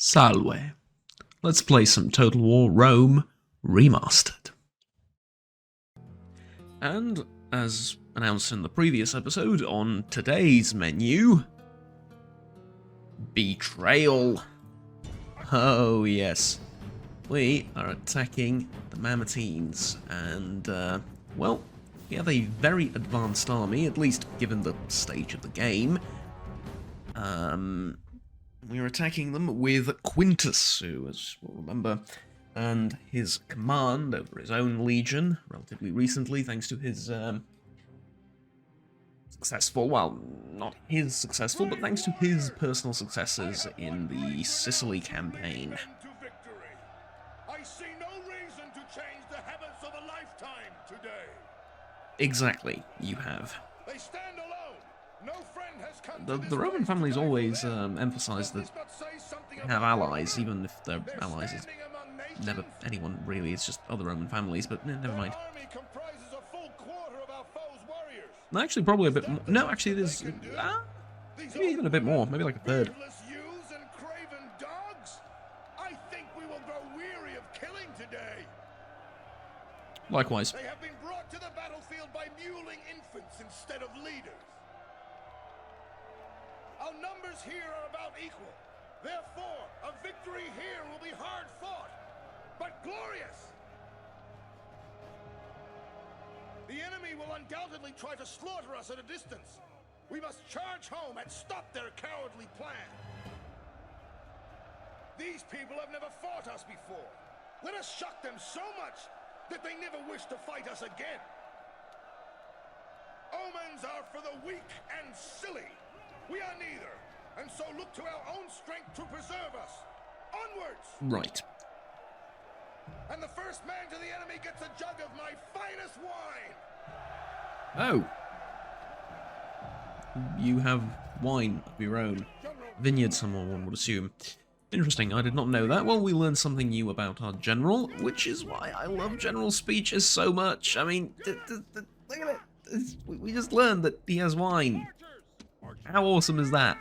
Salve. Let's play some Total War Rome Remastered. And, as announced in the previous episode, on today's menu... Betrayal. Oh yes. We are attacking the Mamertines, and, well, we have a very advanced army, at least given the stage of the game. We are attacking them with Quintus, who, as we'll remember, earned his command over his own legion relatively recently, thanks to his, successful, well, not his successful, but thanks to his personal successes in the Sicily campaign. I see no reason to change the habits of a lifetime today. Exactly, you have. They stand alone. No friend has come The Roman families always emphasize that they have allies, even if their allies is never anyone really, it's just other Roman families, but never mind. No, actually, probably a bit more. No, actually, there's maybe even a bit more, maybe like a third. I think we will grow weary of killing today. Likewise. They have been brought to the battlefield by muling infants instead of leaders. Our numbers here are about equal. Therefore, a victory here will be hard fought, but glorious. The enemy will undoubtedly try to slaughter us at a distance. We must charge home and stop their cowardly plan. These people have never fought us before. Let us shock them so much that they never wish to fight us again. Omens are for the weak and silly. We are neither, and so look to our own strength to preserve us. Onwards! Right. And the first man to the enemy gets a jug of my finest wine! Oh. You have wine of your own. Vineyard, someone one would assume. Interesting, I did not know that. Well, we learned something new about our general, which is why I love general speeches so much. I mean, look at it. We just learned that he has wine. How awesome is that?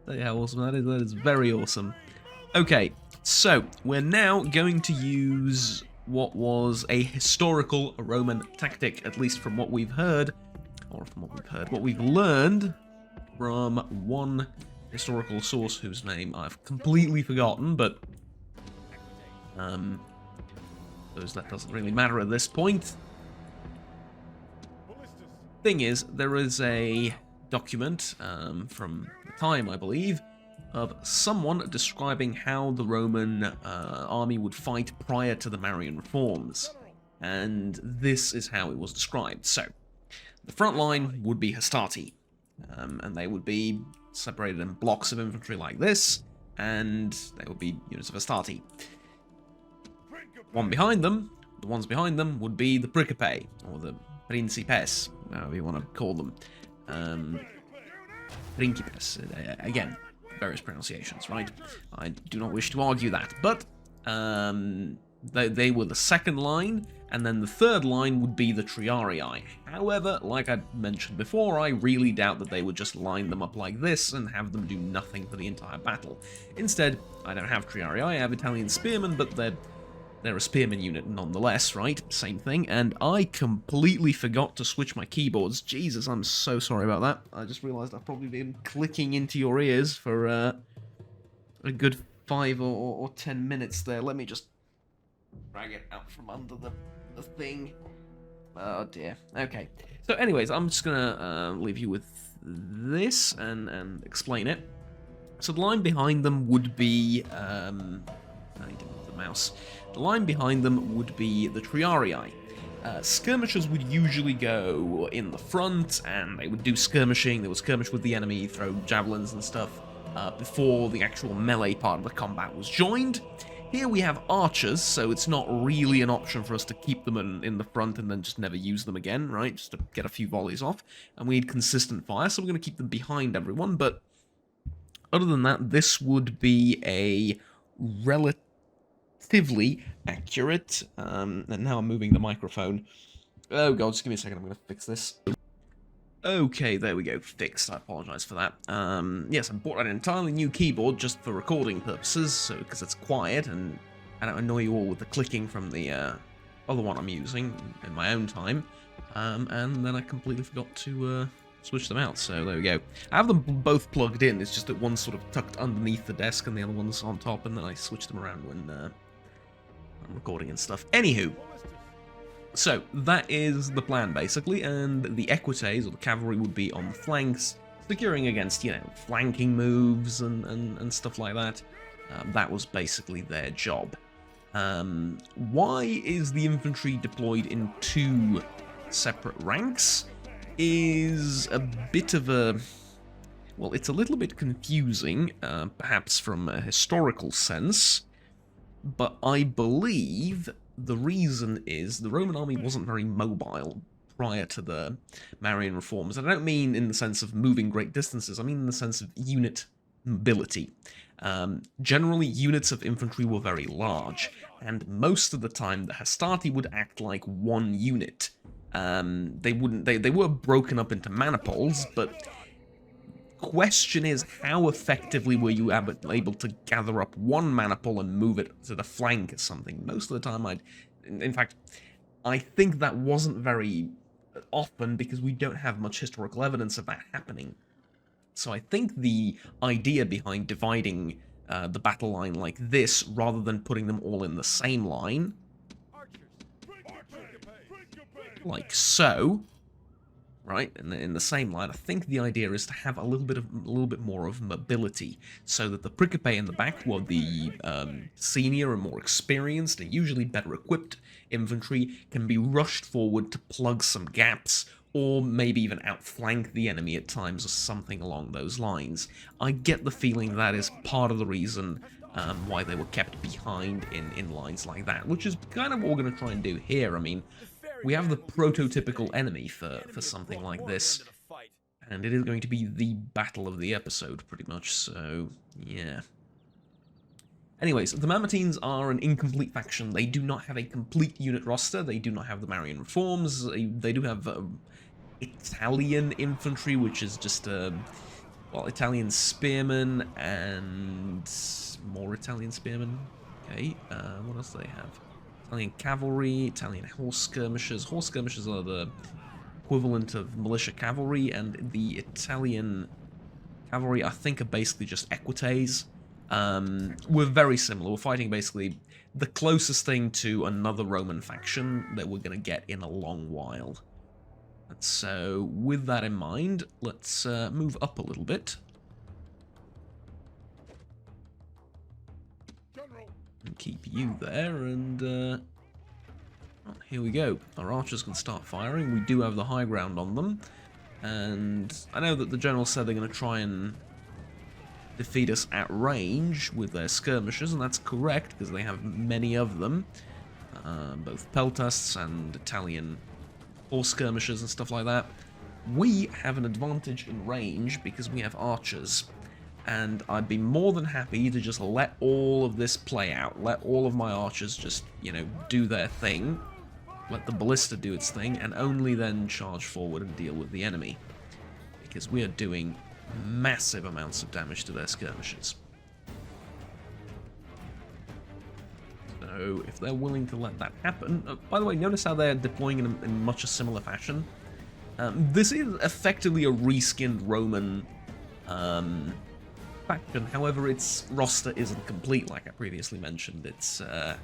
Tell you how awesome that is. That is very awesome. Okay, so we're now going to use what was a historical Roman tactic, at least from what we've heard, or from what we've heard, what we've learned from one historical source whose name I've completely forgotten, but that doesn't really matter at this point. Thing is, there is a document from the time, I believe, of someone describing how the Roman army would fight prior to the Marian reforms, and this is how it was described. So, the front line would be Hastati, and they would be separated in blocks of infantry like this, and they would be units of Hastati. The ones behind them would be the Principe, or the Principes, however you want to call them. Principes, again, various pronunciations, right? I do not wish to argue that, but they were the second line, and then the third line would be the Triarii. However, like I mentioned before, I really doubt that they would just line them up like this and have them do nothing for the entire battle. Instead, I don't have Triarii, I have Italian spearmen, but they're a spearman unit nonetheless, right? Same thing, and I completely forgot to switch my keyboards. Jesus, I'm so sorry about that. I just realized I've probably been clicking into your ears for a good 5 or 10 minutes there. Let me just drag it out from under the thing. Oh dear. Okay. So anyways, I'm just gonna leave you with this and explain it. So the line behind them would be I didn't move the mouse. The line behind them would be the Triarii. Skirmishers would usually go in the front, and they would do skirmishing. They would skirmish with the enemy, throw javelins and stuff, before the actual melee part of the combat was joined. Here we have archers, so it's not really an option for us to keep them in the front and then just never use them again, right? Just to get a few volleys off. And we need consistent fire, so we're going to keep them behind everyone, but other than that, this would be a relatively accurate, and now I'm moving the microphone. Oh god, just give me a second, I'm going to fix this. Okay, there we go. Fixed. I apologize for that. Yes, I bought an entirely new keyboard just for recording purposes, so because it's quiet and I don't annoy you all with the clicking from the other one I'm using in my own time. And then I completely forgot to switch them out, so there we go. I have them both plugged in, it's just that one's sort of tucked underneath the desk and the other one's on top, and then I switch them around when I'm recording and stuff. Anywho. So, that is the plan, basically, and the equites, or the cavalry, would be on the flanks, securing against, you know, flanking moves and stuff like that. That was basically their job. Why is the infantry deployed in 2 separate ranks? Is a bit of a... well, it's a little bit confusing, perhaps from a historical sense, but I believe... the reason is the Roman army wasn't very mobile prior to the Marian reforms. And I don't mean in the sense of moving great distances, I mean in the sense of unit mobility. Generally, units of infantry were very large, and most of the time the hastati would act like one unit. They were broken up into manipoles, but question is, how effectively were you able to gather up one manipul and move it to the flank or something? Most of the time in fact, I think that wasn't very often because we don't have much historical evidence of that happening. So I think the idea behind dividing the battle line like this, rather than putting them all in the same line, like so, right, in the same line, I think the idea is to have a little bit more of mobility, so that the Principe in the back, who are the senior and more experienced and usually better equipped infantry, can be rushed forward to plug some gaps, or maybe even outflank the enemy at times, or something along those lines. I get the feeling that is part of the reason why they were kept behind in lines like that, which is kind of what we're going to try and do here. I mean, we have the prototypical enemy for something like this, and it is going to be the battle of the episode, pretty much, so, yeah. Anyways, the Mamertines are an incomplete faction. They do not have a complete unit roster, they do not have the Marian reforms, they do have Italian infantry, which is just, well, Italian spearmen, and more Italian spearmen. Okay, what else do they have? Italian cavalry, Italian horse skirmishers. Horse skirmishers are the equivalent of militia cavalry, and the Italian cavalry, I think, are basically just equites. We're very similar. We're fighting basically the closest thing to another Roman faction that we're going to get in a long while. And so, with that in mind, let's move up a little bit. And keep you there, and oh, here we go. Our archers can start firing. We do have the high ground on them, and I know that the general said they're going to try and defeat us at range with their skirmishers, and that's correct because they have many of them, both peltasts and Italian horse skirmishers and stuff like that. We have an advantage in range because we have archers. And I'd be more than happy to just let all of this play out. Let all of my archers just, you know, do their thing. Let the ballista do its thing, and only then charge forward and deal with the enemy. Because we are doing massive amounts of damage to their skirmishers. So, if they're willing to let that happen... by the way, notice how they're deploying in much a similar fashion. This is effectively a reskinned Roman... faction. However, its roster isn't complete, like I previously mentioned. It's, okay,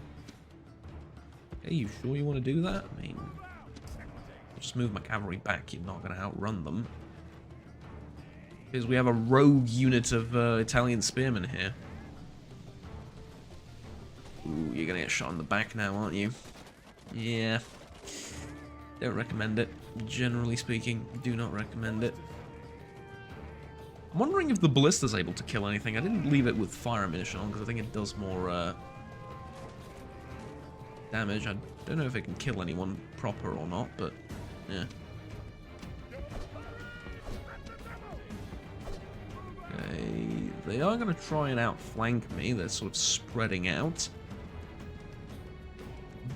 you sure you want to do that? I mean, I'll just move my cavalry back, you're not going to outrun them. Because we have a rogue unit of Italian spearmen here. Ooh, you're going to get shot in the back now, aren't you? Yeah. Don't recommend it. Generally speaking, do not recommend it. I'm wondering if the ballista's able to kill anything. I didn't leave it with fire ammunition on because I think it does more damage. I don't know if it can kill anyone proper or not, but yeah. Okay, they are going to try and outflank me. They're sort of spreading out.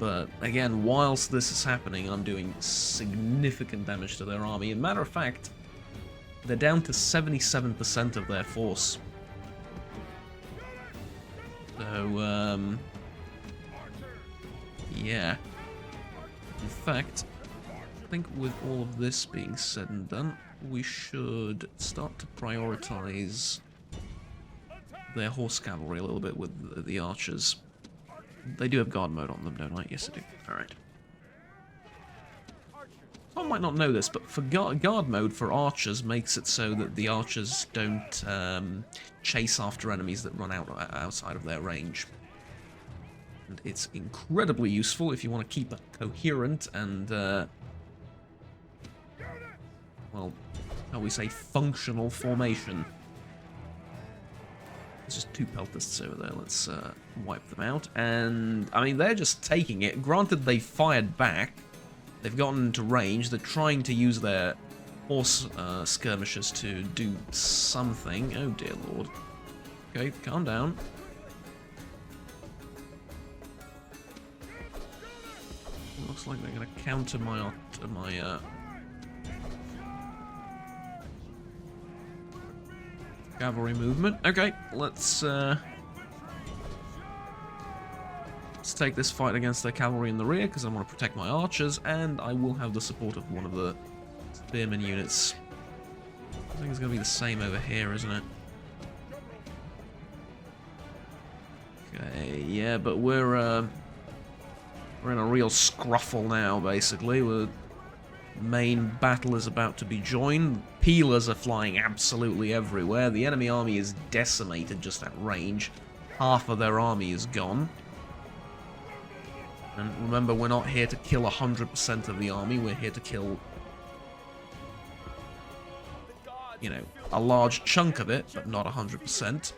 But again, whilst this is happening, I'm doing significant damage to their army. As a matter of fact, they're down to 77% of their force. So, yeah. In fact, I think with all of this being said and done, we should start to prioritize their horse cavalry a little bit with the archers. They do have guard mode on them, don't I? Yes, I do. Alright. I might not know this, but for guard mode for archers makes it so that the archers don't chase after enemies that run outside of their range. And it's incredibly useful if you want to keep a coherent and, well, how we say, functional formation. There's just two peltists over there. Let's wipe them out. And, I mean, they're just taking it. Granted, they fired back. They've gotten into range. They're trying to use their horse skirmishers to do something. Oh, dear lord. Okay, calm down. Looks like they're going to counter my cavalry movement. Okay, let's take this fight against their cavalry in the rear, because I want to protect my archers, and I will have the support of one of the spearmen units. I think it's going to be the same over here, isn't it? Okay, yeah, but we're in a real scruffle now, basically. The main battle is about to be joined. Peelers are flying absolutely everywhere. The enemy army is decimated just at range. Half of their army is gone. And remember, we're not here to kill 100% of the army. We're here to kill, you know, a large chunk of it, but not 100%.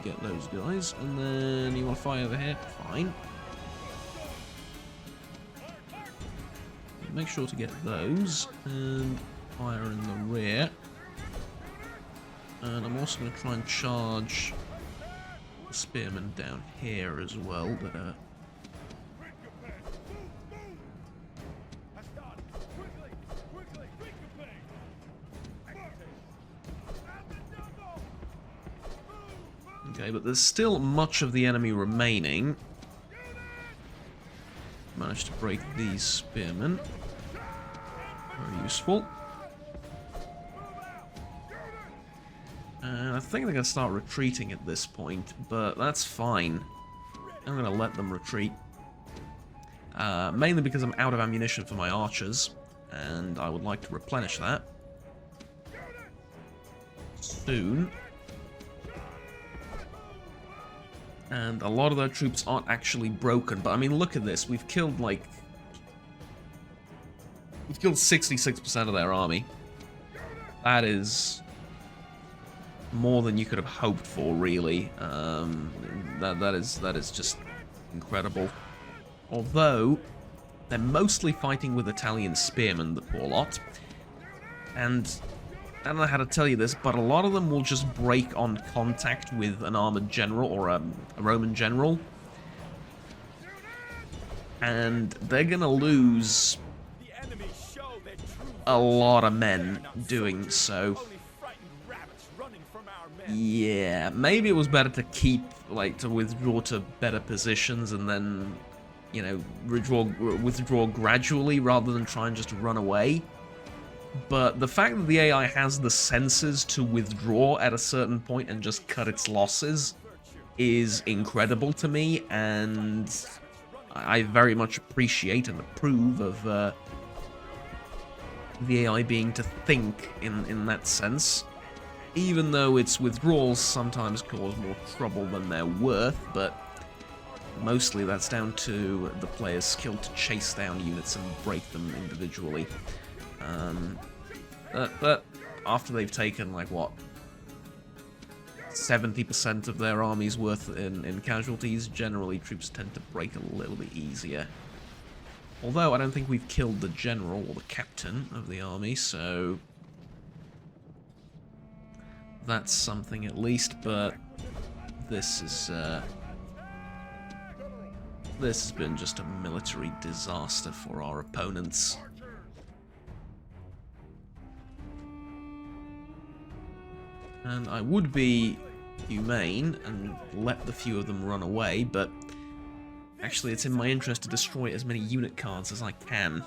Get those guys, and then you want to fire over here? Fine. Make sure to get those, and fire in the rear. And I'm also going to try and charge the spearmen down here as well, but okay, but there's still much of the enemy remaining. Managed to break these spearmen. Very useful. And I think they're going to start retreating at this point, but that's fine. I'm going to let them retreat. Mainly because I'm out of ammunition for my archers, and I would like to replenish that soon. And a lot of their troops aren't actually broken, but I mean, look at this. We've killed 66% of their army. That is more than you could have hoped for, really. That is just incredible. Although they're mostly fighting with Italian spearmen, the poor lot. And I don't know how to tell you this, but a lot of them will just break on contact with an armored general or a Roman general. And they're gonna lose a lot of men doing so. Yeah, maybe it was better to to withdraw to better positions and then, you know, withdraw gradually rather than try and just run away. But the fact that the AI has the senses to withdraw at a certain point and just cut its losses is incredible to me, and I very much appreciate and approve of the AI being to think in that sense. Even though its withdrawals sometimes cause more trouble than they're worth, but mostly that's down to the player's skill to chase down units and break them individually. But after they've taken, like, what, 70% of their army's worth in casualties, generally troops tend to break a little bit easier. Although I don't think we've killed the general or the captain of the army, so that's something at least, but this is this has been just a military disaster for our opponents. And I would be humane and let the few of them run away, but actually it's in my interest to destroy as many unit cards as I can.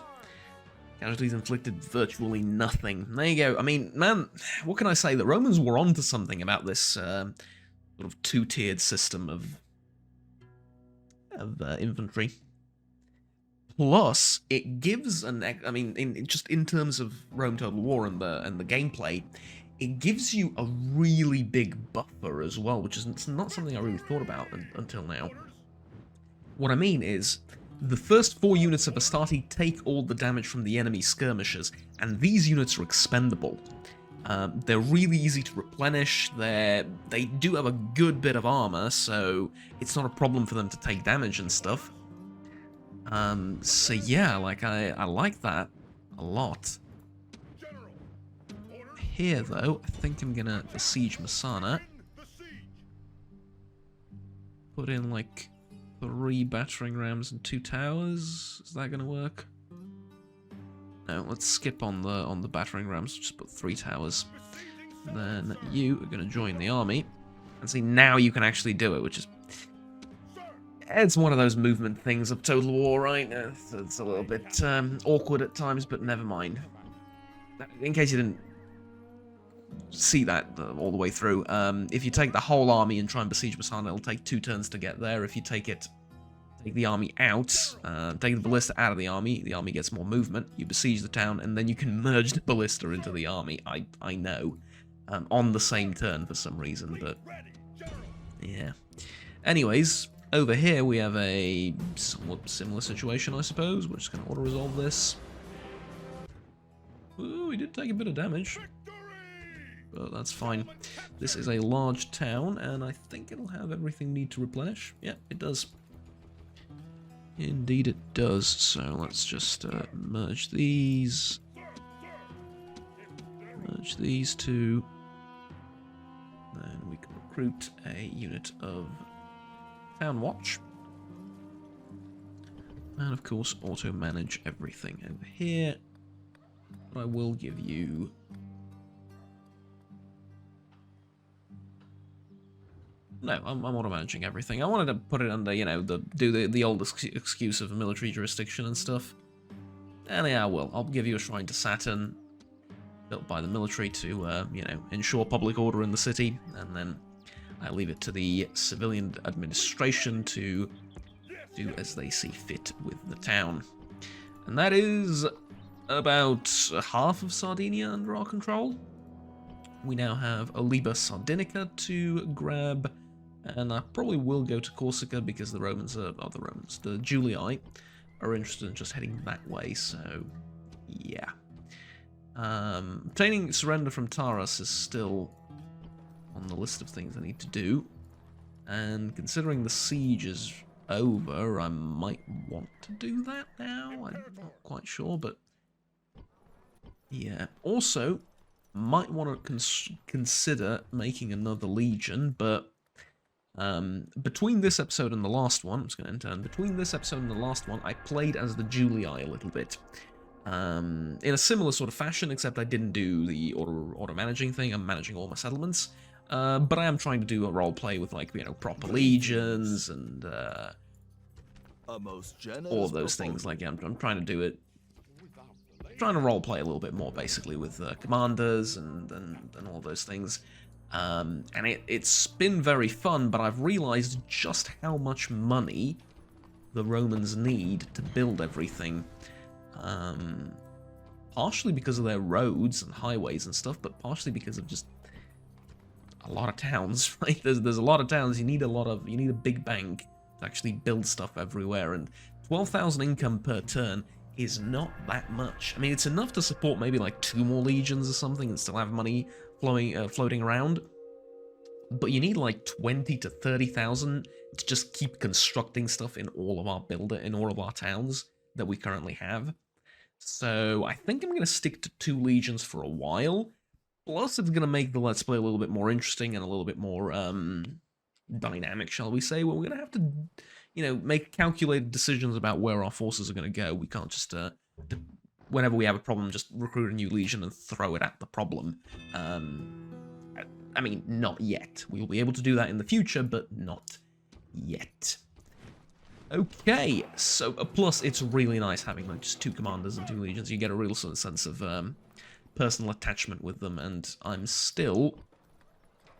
Casualties inflicted virtually nothing. There you go. I mean, man, what can I say? The Romans were onto something about this sort of two-tiered system of infantry. Plus, it gives an... I mean, just in terms of Rome Total War and the gameplay, it gives you a really big buffer as well, which is not something I really thought about until now. What I mean is, the first 4 units of Astarte take all the damage from the enemy skirmishers, and these units are expendable. They're really easy to replenish, they do have a good bit of armor, so it's not a problem for them to take damage and stuff. So yeah, like, I like that a lot. Here, though, I think I'm gonna besiege Messana. Put in, like, 3 battering rams and 2 towers. Is that gonna work? No, let's skip on the battering rams. Just put 3 towers. And then you are gonna join the army. And see, now you can actually do it, which is... It's one of those movement things of Total War, right? It's a little bit awkward at times, but never mind. In case you didn't see that all the way through, if you take the whole army and try and besiege Messana, it'll take 2 turns to get there. If you take the army out, take the ballista out of the army gets more movement, you besiege the town, and then you can merge the ballista into the army. I know, on the same turn for some reason, but yeah. Anyways, over here we have a somewhat similar situation, I suppose. We're just going to auto-resolve this. Ooh, we did take a bit of damage, but that's fine. This is a large town, and I think it'll have everything need to replenish. Yeah, it does. Indeed it does. So let's just merge these. Merge these 2. Then we can recruit a unit of Town Watch. And of course auto-manage everything over here. But I will give you... No, I'm auto-managing everything. I wanted to put it under, you know, do the old excuse of military jurisdiction and stuff. And yeah, I will. I'll give you a shrine to Saturn, built by the military to, you know, ensure public order in the city, and then I leave it to the civilian administration to do as they see fit with the town. And that is about half of Sardinia under our control. We now have Oliba Sardinica to grab, and I probably will go to Corsica because the the Julii are interested in just heading that way, so yeah. Obtaining surrender from Taras is still on the list of things I need to do, and considering the siege is over, I might want to do that now. I'm not quite sure, but yeah. Also, might want to consider making another legion, but between this episode and the last one, I'm just going to enter, and between this episode and the last one, I played as the Julii a little bit. In a similar sort of fashion, except I didn't do the auto-managing thing. I'm managing all my settlements. But I am trying to do a roleplay with, like, you know, proper legions and all of those things. Like, yeah, I'm trying to do it. Trying to roleplay a little bit more, basically, with commanders and all those things. And it's been very fun, but I've realized just how much money the Romans need to build everything. Partially because of their roads and highways and stuff, but partially because of just a lot of towns, right? There's a lot of towns. You need a big bank to actually build stuff everywhere, and 12,000 income per turn is not that much. I mean, it's enough to support maybe like 2 more legions or something and still have money floating around. But you need like 20 to 30,000 to just keep constructing stuff in all of our towns that we currently have. So I think I'm going to stick to 2 legions for a while. Plus, it's going to make the Let's Play a little bit more interesting and a little bit more dynamic, shall we say, where we're going to have to, make calculated decisions about where our forces are going to go. We can't just, whenever we have a problem, just recruit a new legion and throw it at the problem. I mean, not yet. We'll be able to do that in the future, but not yet. Okay, so plus it's really nice having like just 2 commanders and 2 legions. You get a real sort of sense of personal attachment with them, and I'm still,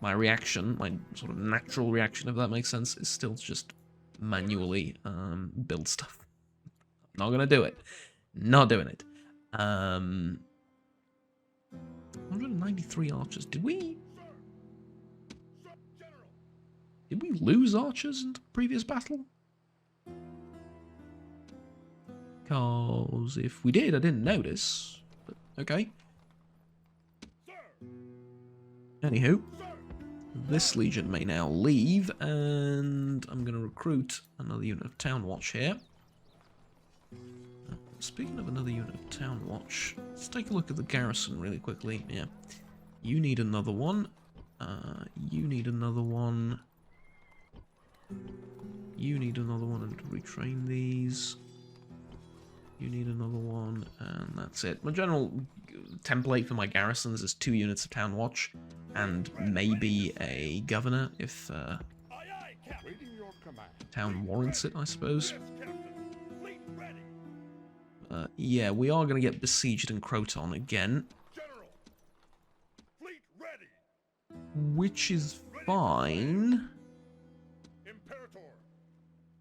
my reaction, my sort of natural reaction, if that makes sense, is still to just manually build stuff. Not gonna do it. Not doing it. 193 archers. Did we lose archers in the previous battle? Because if we did, I didn't notice. But okay. Anywho, this legion may now leave, and I'm going to recruit another unit of Town Watch here. Speaking of another unit of Town Watch, let's take a look at the garrison really quickly. Yeah, you need another one. You need another one. You need another one, and to retrain these. You need another one, and that's it. My general template for my garrisons is 2 units of Town Watch, and maybe a governor if town warrants it, I suppose. Yeah, we are going to get besieged in Croton again, which is fine.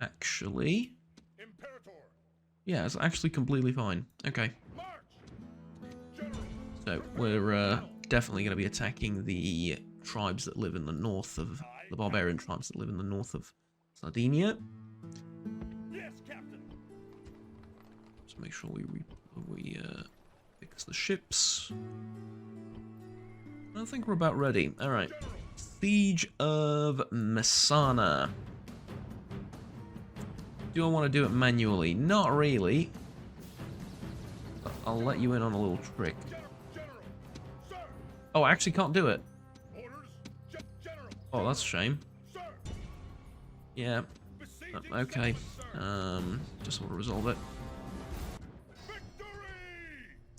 Actually, yeah, it's actually completely fine. Okay. So, we're definitely going to be attacking the tribes that live in the north of... the barbarian tribes that live in the north of Sardinia. Yes, Captain. Let's make sure we fix the ships. I think we're about ready. Alright. Siege of Messana. Do I want to do it manually? Not really. But I'll let you in on a little trick. Oh, I actually can't do it. Oh, that's a shame. Yeah. Okay. Just want to resolve it.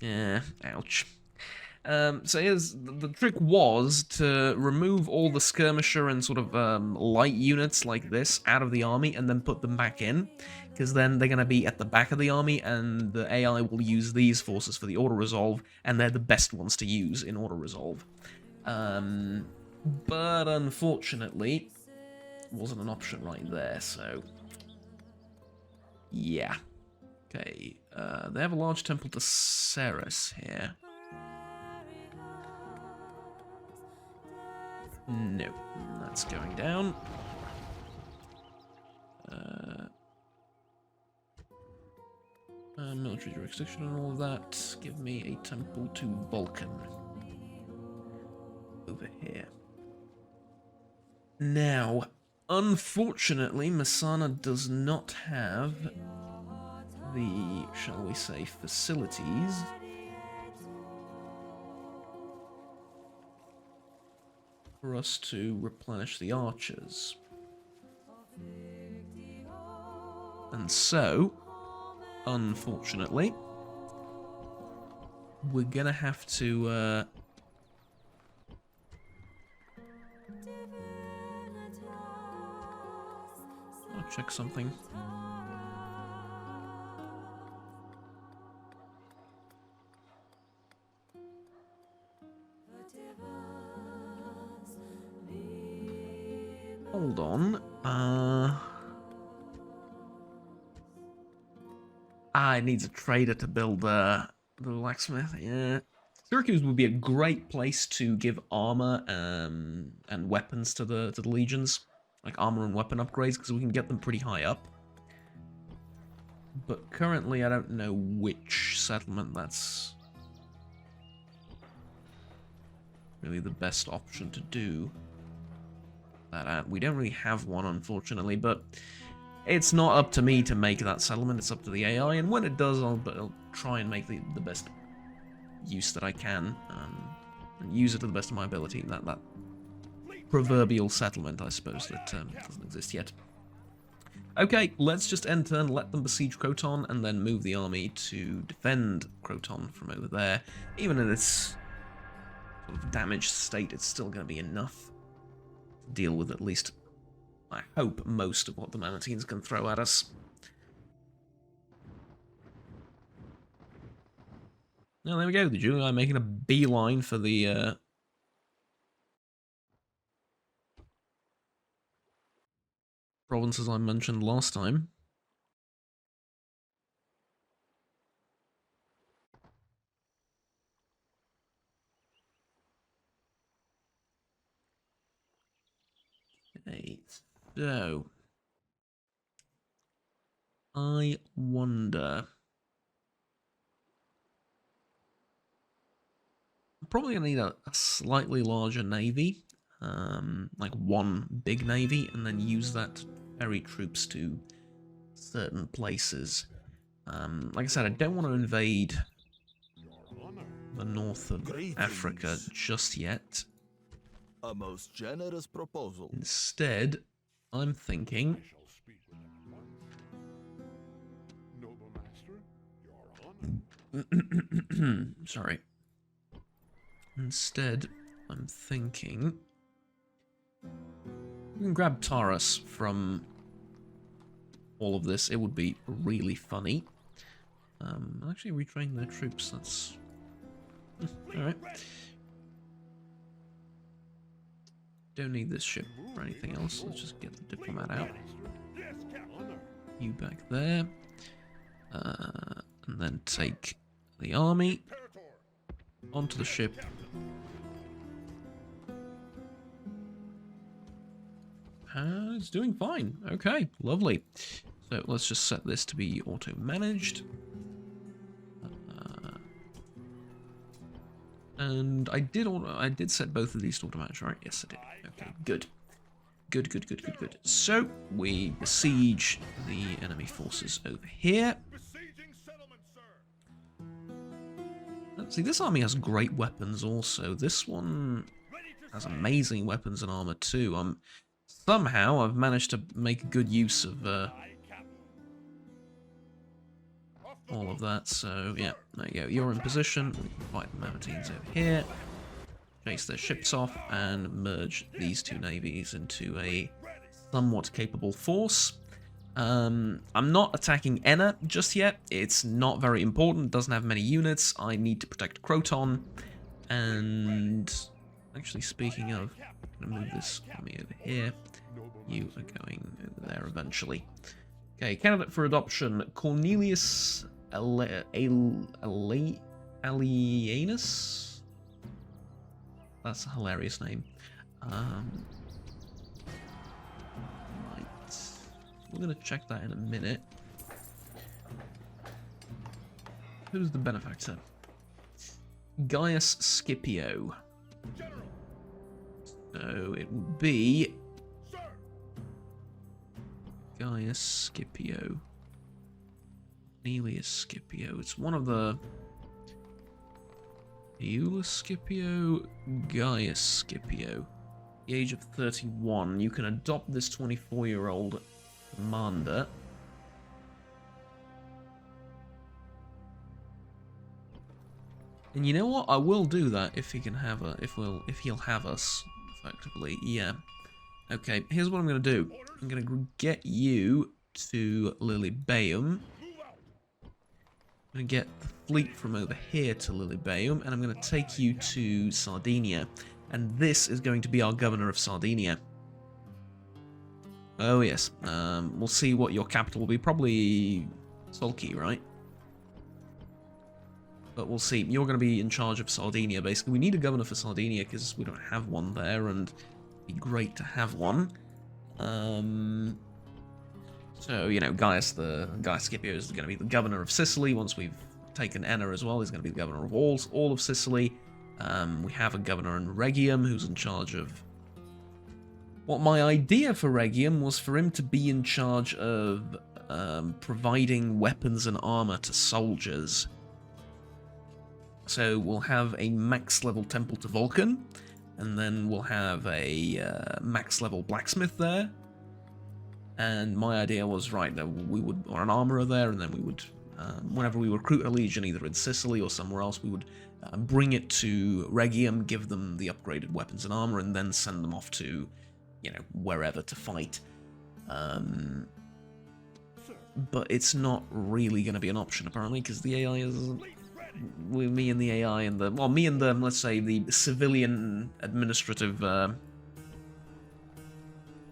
Yeah. Ouch. So here's the trick was to remove all the skirmisher and sort of light units like this out of the army and then put them back in, because then they're going to be at the back of the army and the AI will use these forces for the auto-resolve, and they're the best ones to use in auto-resolve. But unfortunately, it wasn't an option right there, so yeah. Okay, they have a large temple to Ceres here. No, that's going down. Military jurisdiction and all of that. Give me a temple to Vulcan. Over here. Now, unfortunately, Messana does not have the, shall we say, facilities for us to replenish the archers. And so, unfortunately, we're gonna have to I'll check something. Hold on. It needs a trader to build the blacksmith. Yeah. Syracuse would be a great place to give armor and weapons to the legions, like armor and weapon upgrades, because we can get them pretty high up. But currently, I don't know which settlement that's really the best option to do that at. We don't really have one, unfortunately, but it's not up to me to make that settlement. It's up to the AI, and when it does, I'll try and make the best use that I can, and use it to the best of my ability. That proverbial settlement, I suppose, that doesn't exist yet. Okay, let's just end turn, let them besiege Croton, and then move the army to defend Croton from over there. Even in its sort of damaged state, it's still going to be enough to deal with at least, I hope, most of what the Mamertines can throw at us. Now, there we go, the Julii making a beeline for the provinces I mentioned last time. Okay, so I wonder. I'm probably gonna need a slightly larger navy, like one big navy, and then use that to ferry troops to certain places. Like I said, I don't want to invade the north of Africa just yet. A most generous proposal. Instead, I'm thinking. Sorry. Instead, I'm thinking we can grab Taurus from all of this. It would be really funny. Actually retrain their troops. That's alright. Don't need this ship or anything else. Let's just get the diplomat out. You back there. And then take the army onto the ship. It's doing fine. Okay, lovely. So let's just set this to be auto-managed. And I did set both of these to auto-manage, right? Yes, I did. Okay, good. Good. So we besiege the enemy forces over here. See, this army has great weapons also. This one has amazing weapons and armor too. Somehow I've managed to make good use of all of that. So yeah, there you go. You're in position. We can fight the Mamertines over here, chase their ships off, and merge these two navies into a somewhat capable force. I'm not attacking Enna just yet. It's not very important. Doesn't have many units. I need to protect Croton. And actually, speaking of, I'm gonna move this army over here. You are going over there eventually. Okay, candidate for adoption: Cornelius Alienus. That's a hilarious name. We're going to check that in a minute. Who's the benefactor? Gaius Scipio. So it would be Gaius Scipio. Cornelius Scipio. It's one of the Iulus Scipio, Gaius Scipio. The age of 31. You can adopt this 24-year-old commander. And you know what? I will do that if he can have if he'll have us effectively. Yeah. Okay. Here's what I'm going to do. I'm going to get you to Lilybaeum. I'm going to get the fleet from over here to Lilybaeum, and I'm going to take you to Sardinia. And this is going to be our governor of Sardinia. Oh yes, we'll see what your capital will be. Probably Sulky, right? But we'll see. You're going to be in charge of Sardinia, basically. We need a governor for Sardinia because we don't have one there, and it'd be great to have one. So, you know, Gaius Scipio is going to be the governor of Sicily. Once we've taken Enna as well, he's going to be the governor of all of Sicily. We have a governor in Rhegium who's in charge of... What my idea for Rhegium was for him to be in charge of providing weapons and armor to soldiers. So we'll have a max level temple to Vulcan, and then we'll have a max level blacksmith there. And my idea was, right, that we would, or an armorer there, and then we would, whenever we recruit a legion, either in Sicily or somewhere else, we would bring it to Rhegium, give them the upgraded weapons and armor, and then send them off to, you know, wherever to fight. But it's not really going to be an option, apparently, because the AI is... me and the AI and the... well, me and the, let's say, the civilian administrative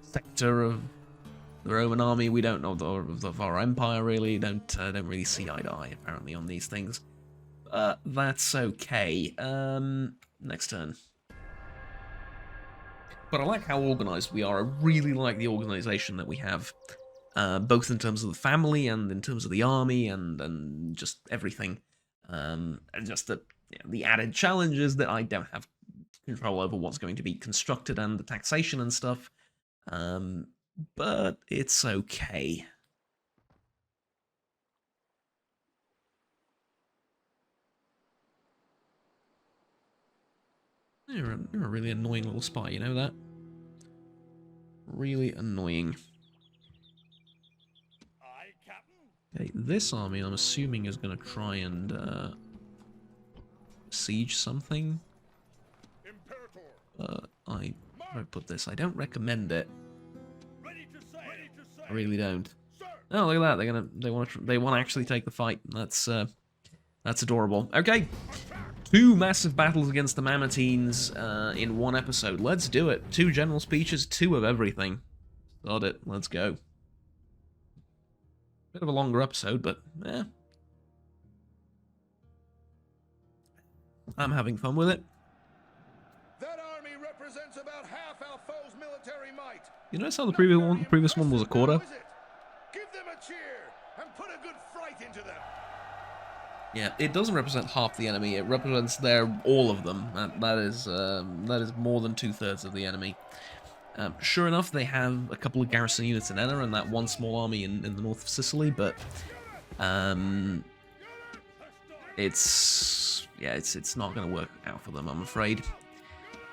sector of the Roman army, we don't know of our empire, really, don't really see eye to eye, apparently, on these things. That's okay. Next turn. But I like how organised we are. I really like the organisation that we have, both in terms of the family and in terms of the army and just everything. And just the added challenges that I don't have control over what's going to be constructed and the taxation and stuff. But it's okay. You're a really annoying little spy, you know that? Really annoying. Okay, this army, I'm assuming, is going to try and siege something. I put this. I don't recommend it. I really don't. Oh, look at that! They want to actually take the fight. That's adorable. Okay, 2 massive battles against the Mamertines in 1 episode. Let's do it. 2 general speeches, 2 of everything. Got it. Let's go. Bit of a longer episode, but yeah, I'm having fun with it. That army represents about half our foe's military might. You notice how the previous one was a quarter? Give them a cheer and put a good fright into them. Yeah, it doesn't represent half the enemy. It represents all of them. That is more than 2/3 of the enemy. Sure enough, they have a couple of garrison units in Enna and that 1 small army in the north of Sicily, but it's not going to work out for them, I'm afraid.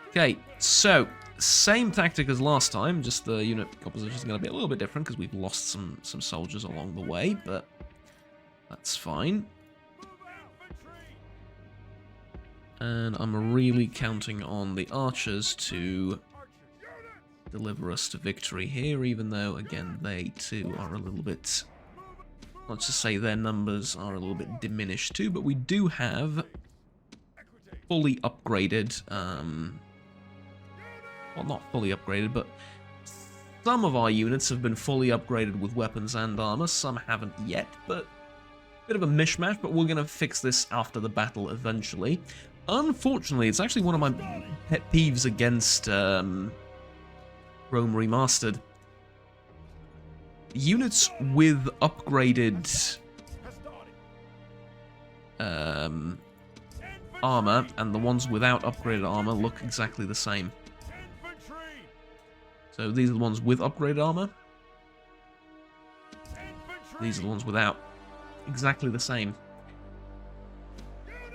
Okay, so same tactic as last time, just the unit composition is going to be a little bit different because we've lost some soldiers along the way, but that's fine. And I'm really counting on the archers to deliver us to victory here, even though, again, they too are a little bit... let's just say their numbers are a little bit diminished too, but we do have fully upgraded... well, not fully upgraded, but some of our units have been fully upgraded with weapons and armor, some haven't yet, but a bit of a mishmash, but we're going to fix this after the battle eventually. Unfortunately, it's actually one of my pet peeves against Rome Remastered. Units with upgraded armor and the ones without upgraded armor look exactly the same. So these are the ones with upgraded armor. These are the ones without. Exactly the same.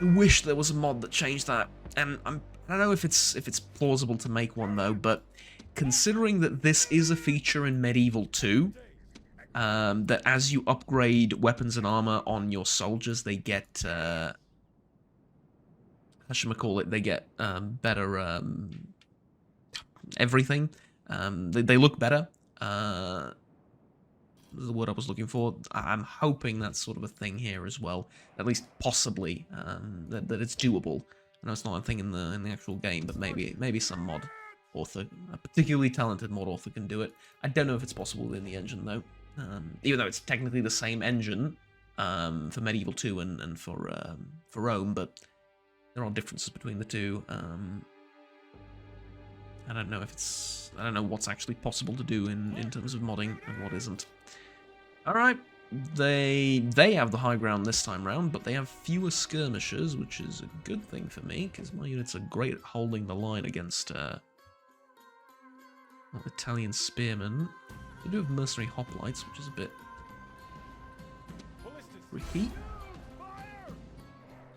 I wish there was a mod that changed that, and I don't know if it's plausible to make one though, but considering that this is a feature in Medieval 2, that as you upgrade weapons and armor on your soldiers, they get, how should I call it, they get better everything. They look better. The word I was looking for. I'm hoping that's sort of a thing here as well, at least possibly, that it's doable. I know it's not a thing in the actual game, but maybe some mod author, a particularly talented mod author, can do it. I don't know if it's possible in the engine though, even though it's technically the same engine for Medieval 2 and for Rome, but there are differences between the two. I don't know what's actually possible to do in terms of modding and what isn't. Alright, they have the high ground this time round, but they have fewer skirmishers, which is a good thing for me, because my units are great at holding the line against Italian spearmen. They do have mercenary hoplites, which is a bit tricky.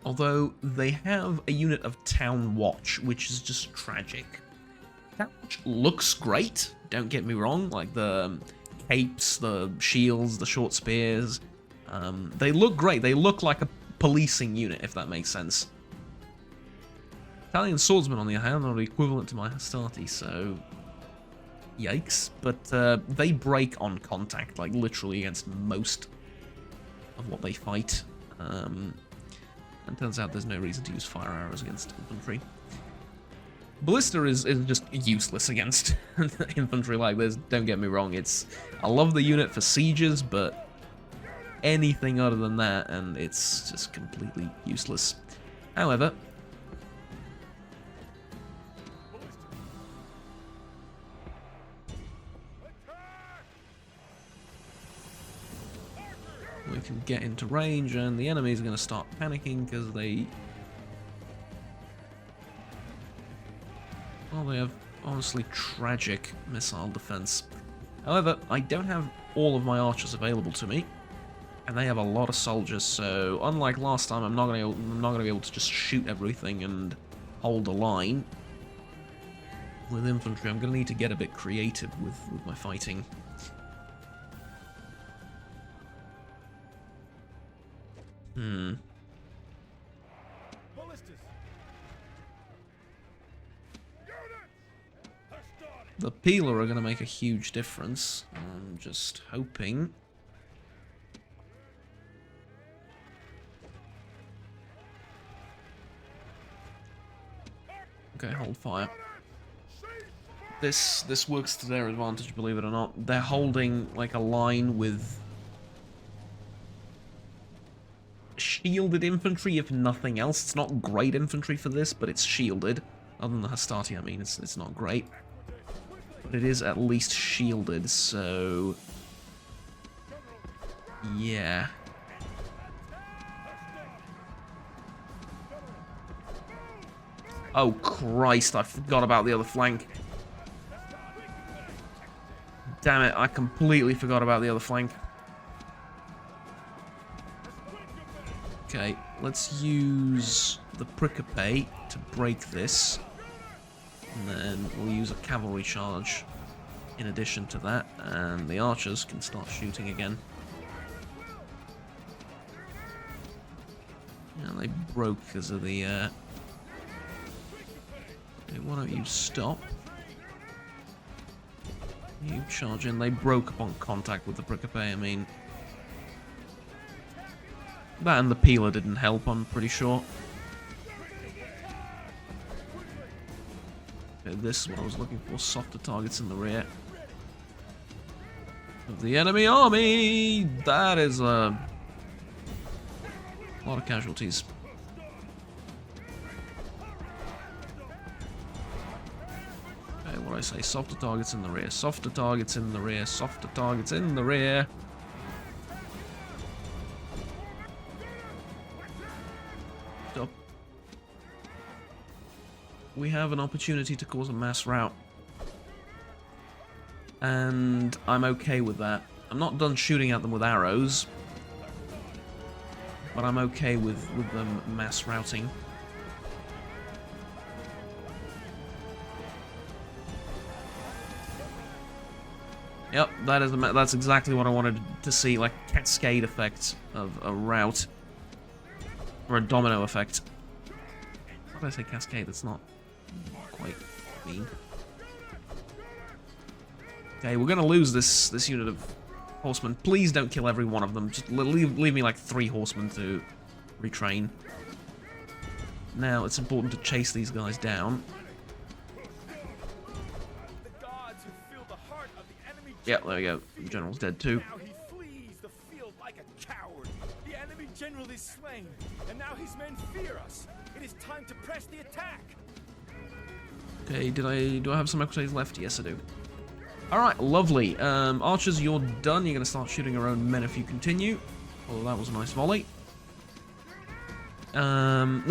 Although they have a unit of Town Watch, which is just tragic. Town Watch looks great, don't get me wrong, like the capes, the shields, the short spears, they look great. They look like a policing unit, if that makes sense. Italian swordsmen, on the other hand, are equivalent to my hostility, so yikes. But they break on contact, like literally against most of what they fight. And turns out there's no reason to use fire arrows against infantry. Ballista is just useless against infantry like this, don't get me wrong. I love the unit for sieges, but anything other than that, and it's just completely useless. However, we can get into range, and the enemies are going to start panicking because they have honestly tragic missile defense. However, I don't have all of my archers available to me, and they have a lot of soldiers. So unlike last time, I'm not going to be able to just shoot everything and hold a line. With infantry, I'm going to need to get a bit creative with my fighting. The peeler are going to make a huge difference. I'm just hoping. Okay, hold fire. This works to their advantage, believe it or not. They're holding like a line with shielded infantry, if nothing else. It's not great infantry for this, but it's shielded. Other than the Hastati, I mean, it's not great. But it is at least shielded, so yeah. Oh Christ, I forgot about the other flank. Damn it, I completely forgot about the other flank. Okay, let's use the Prickapay to break this. And then we'll use a cavalry charge in addition to that, and the archers can start shooting again. Yeah, they broke because of the okay, why don't you stop? You charge in. They broke upon contact with the Prickapay. I mean, that and the peeler didn't help, I'm pretty sure. This is what I was looking for, softer targets in the rear of the enemy army. That is a lot of casualties. Okay, what do I say? Softer targets in the rear, softer targets in the rear, softer targets in the rear. Stop. We have an opportunity to cause a mass rout. And I'm okay with that. I'm not done shooting at them with arrows, but I'm okay with them mass routing. Yep, that's exactly what I wanted to see, like cascade effect of a rout. Or a domino effect. Why did I say cascade? That's not quite mean. Okay, we're gonna lose this unit of horsemen. Please don't kill every one of them. Just leave me like 3 horsemen to retrain. Now it's important to chase these guys down. Yeah, there we go. The general's dead too. Now he flees the field like a coward. The enemy general is slain, and now his men fear us. It is time to press the attack. Okay, do I have some equities left? Yes, I do. Alright, lovely. Archers, you're done. You're going to start shooting your own men if you continue. Oh, that was a nice volley. There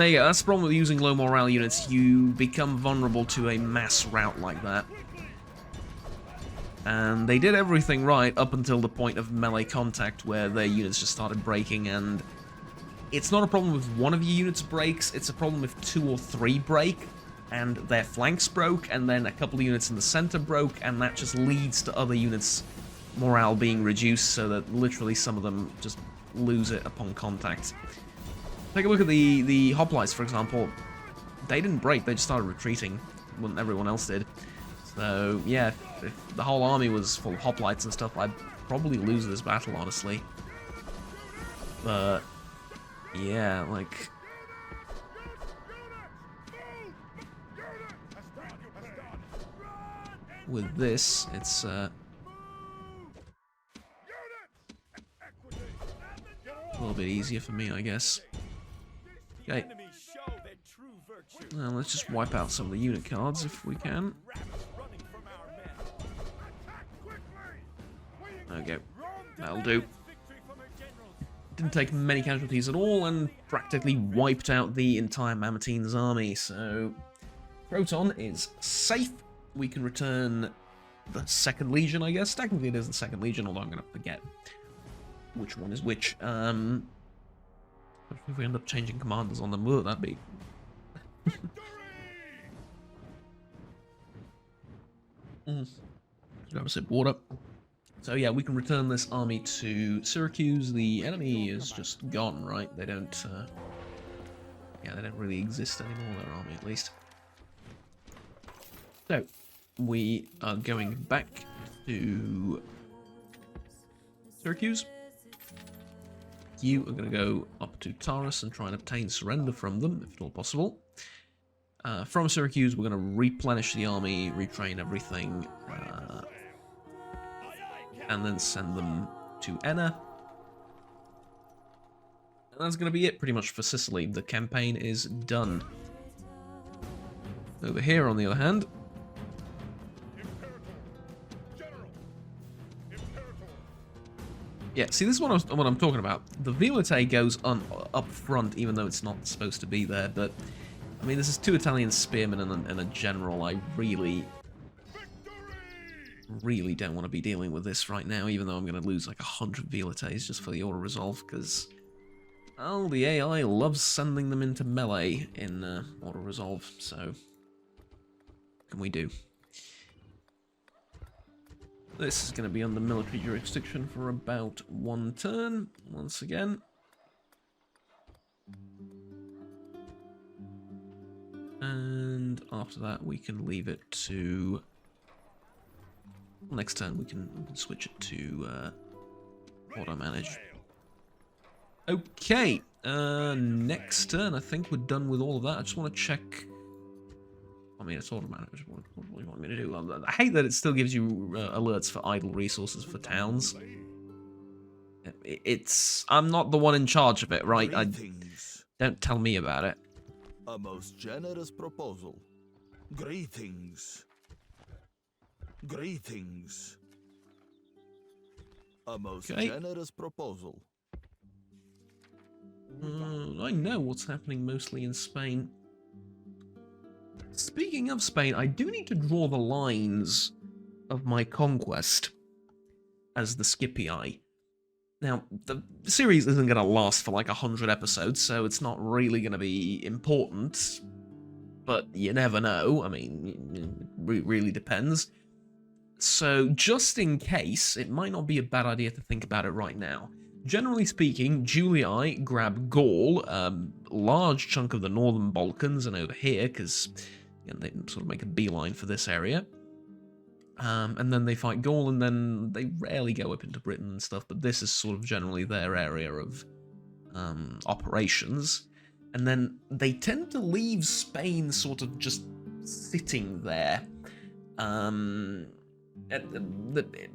you go. That's the problem with using low morale units. You become vulnerable to a mass rout like that. And they did everything right up until the point of melee contact, where their units just started breaking, and It's not a problem if one of your units breaks, it's a problem if 2 or 3 break, and their flanks broke, and then a couple of units in the center broke, and that just leads to other units' morale being reduced, so that literally some of them just lose it upon contact. Take a look at the hoplites, for example. They didn't break, they just started retreating when everyone else did. So, yeah, if the whole army was full of hoplites and stuff, I'd probably lose this battle, honestly. But, yeah, like... with this, it's, a little bit easier for me, I guess. Okay. Now let's just wipe out some of the unit cards if we can. Okay, that'll do. Didn't take many casualties at all and practically wiped out the entire Mamertine's army, so Proton is safe. We can return the 2nd Legion, I guess. Technically it is the 2nd Legion, although I'm going to forget which one is which. If we end up changing commanders on them, will that be? Grab a sip of water. So yeah, we can return this army to Syracuse. The enemy is just gone, right? They don't, yeah, they don't really exist anymore, their army at least. So, we are going back to Syracuse. You are going to go up to Taurus and try and obtain surrender from them, if at all possible. From Syracuse, we're going to replenish the army, retrain everything, and then send them to Enna. And that's going to be it pretty much for Sicily. The campaign is done. Over here, on the other hand, yeah, see, this is what I'm talking about. The Violete goes up front, even though it's not supposed to be there. But I mean, this is 2 Italian spearmen and a general. I really don't want to be dealing with this right now, even though I'm going to lose like 100 Violetes just for the auto resolve, because well, the AI loves sending them into melee in auto resolve. So, what can we do? This is going to be under military jurisdiction for about 1 turn, once again. And after that, we can leave it to... next turn, we can switch it to auto-manage. Okay, next turn, I think we're done with all of that. I just want to check... I mean, it's auto-manage. What do you want me to do? I hate that it still gives you alerts for idle resources for towns. I'm not the one in charge of it, right? Don't tell me about it. A most generous proposal. Greetings. Greetings. A most generous proposal. I know what's happening mostly in Spain. Speaking of Spain, I do need to draw the lines of my conquest as the Scipii. Now, the series isn't going to last for like 100 episodes, so it's not really going to be important, but you never know. I mean, it really depends. So, just in case, it might not be a bad idea to think about it right now. Generally speaking, Julii grab Gaul, large chunk of the northern Balkans, and over here, because they sort of make a beeline for this area. And then they fight Gaul, and then they rarely go up into Britain and stuff, but this is sort of generally their area of operations. And then they tend to leave Spain sort of just sitting there.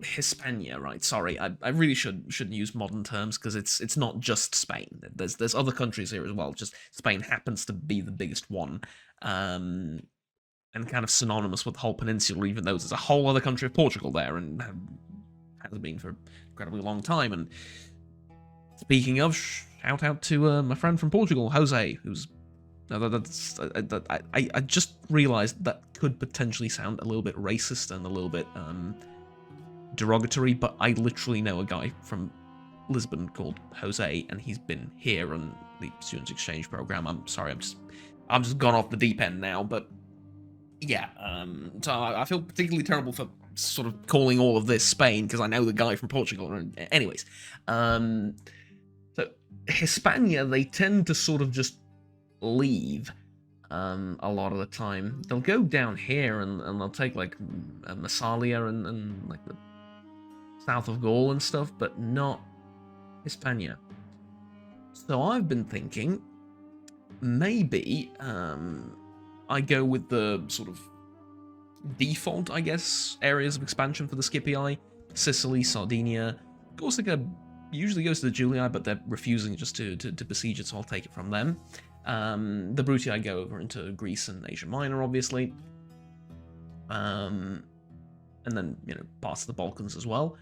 Hispania, right? Sorry, I really shouldn't use modern terms, because it's not just Spain. There's other countries here as well. Just Spain happens to be the biggest one, and kind of synonymous with the whole peninsula, even though there's a whole other country of Portugal there, and has been for an incredibly long time. And speaking of, shout out to my friend from Portugal, Jose, who's... I just realised that could potentially sound a little bit racist and a little bit derogatory, but I literally know a guy from Lisbon called Jose, and he's been here and the students' exchange program. I'm sorry, I'm just gone off the deep end now, but yeah. So I feel particularly terrible for sort of calling all of this Spain because I know the guy from Portugal. Anyways, so Hispania, they tend to sort of just leave a lot of the time. They'll go down here and they'll take like Massalia and like the south of Gaul and stuff, but not Hispania. So I've been thinking maybe I go with the sort of default, I guess, areas of expansion for the Scipii: Sicily, Sardinia. Corsica usually goes to the Julii, but they're refusing just to besiege it, so I'll take it from them. The Brutii go over into Greece and Asia Minor, obviously. And then, you know, parts of the Balkans as well.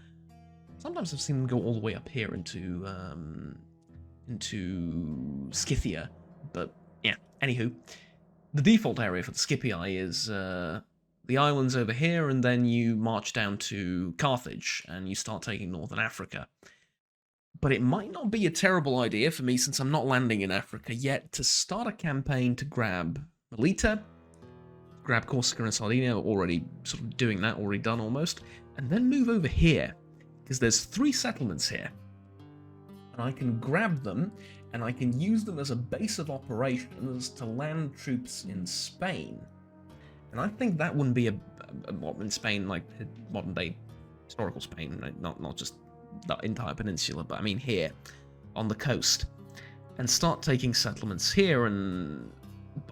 Sometimes I've seen them go all the way up here into Scythia, but yeah, anywho. The default area for the Scipii is the islands over here, and then you march down to Carthage, and you start taking northern Africa. But it might not be a terrible idea for me, since I'm not landing in Africa yet, to start a campaign to grab Melita, grab Corsica and Sardinia, already sort of doing that, already done almost, and then move over here, because there's 3 settlements here. And I can grab them, and I can use them as a base of operations to land troops in Spain. And I think that wouldn't be a in Spain, like modern-day historical Spain, right? Not just the entire peninsula, but I mean here, on the coast. And start taking settlements here, and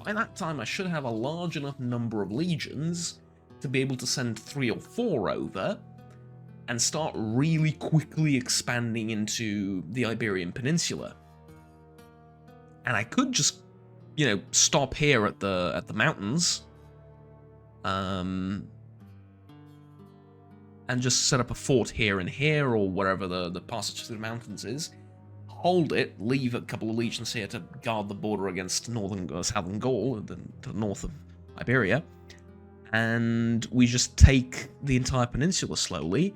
by that time I should have a large enough number of legions to be able to send 3 or 4 over, and start really quickly expanding into the Iberian Peninsula. And I could just, you know, stop here at the mountains, and just set up a fort here and here, or wherever the passage through the mountains is. Hold it, leave a couple of legions here to guard the border against northern or southern Gaul, to the north of Iberia, and we just take the entire peninsula slowly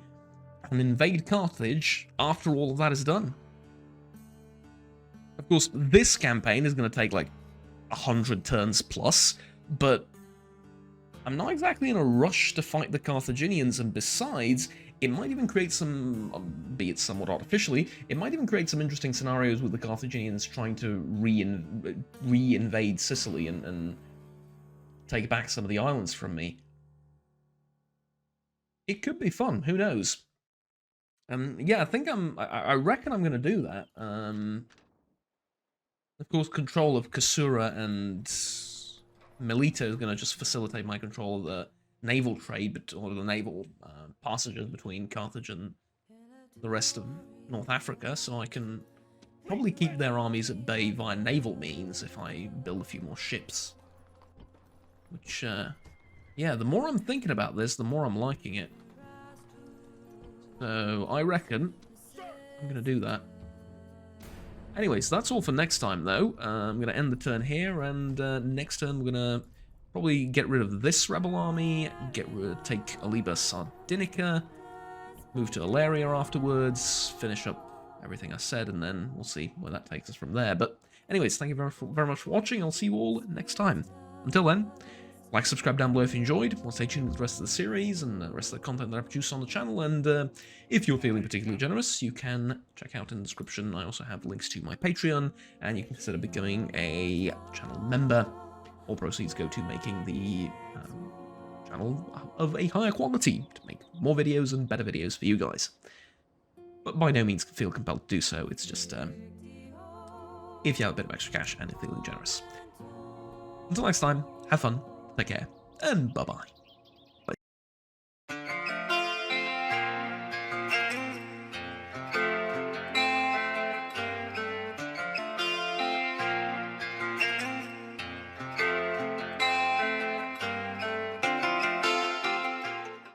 and invade Carthage after all of that is done. Of course, this campaign is going to take like 100 turns plus, but I'm not exactly in a rush to fight the Carthaginians, and besides, it might even create some, be it somewhat artificially, it might even create some interesting scenarios with the Carthaginians trying to re-invade Sicily and take back some of the islands from me. It could be fun, who knows? Yeah, I reckon I'm going to do that. Of course, control of Kasura and Melita is going to just facilitate my control of the naval trade, or the naval passages between Carthage and the rest of North Africa, so I can probably keep their armies at bay via naval means if I build a few more ships. Which, yeah, the more I'm thinking about this, the more I'm liking it. So, I reckon I'm going to do that. Anyways, that's all for next time, though. I'm going to end the turn here, and next turn we're going to probably get rid of this rebel army, take Aliba Sardinica, move to Ilaria afterwards, finish up everything I said, and then we'll see where that takes us from there. But anyways, thank you very much for watching. I'll see you all next time. Until then, like, subscribe down below if you enjoyed. We'll stay tuned with the rest of the series and the rest of the content that I produce on the channel. And if you're feeling particularly generous, you can check out in the description. I also have links to my Patreon, and you can consider becoming a channel member. All proceeds go to making the channel of a higher quality, to make more videos and better videos for you guys. But by no means feel compelled to do so. It's just if you have a bit of extra cash and are feeling generous. Until next time, have fun. Take care, and bye-bye.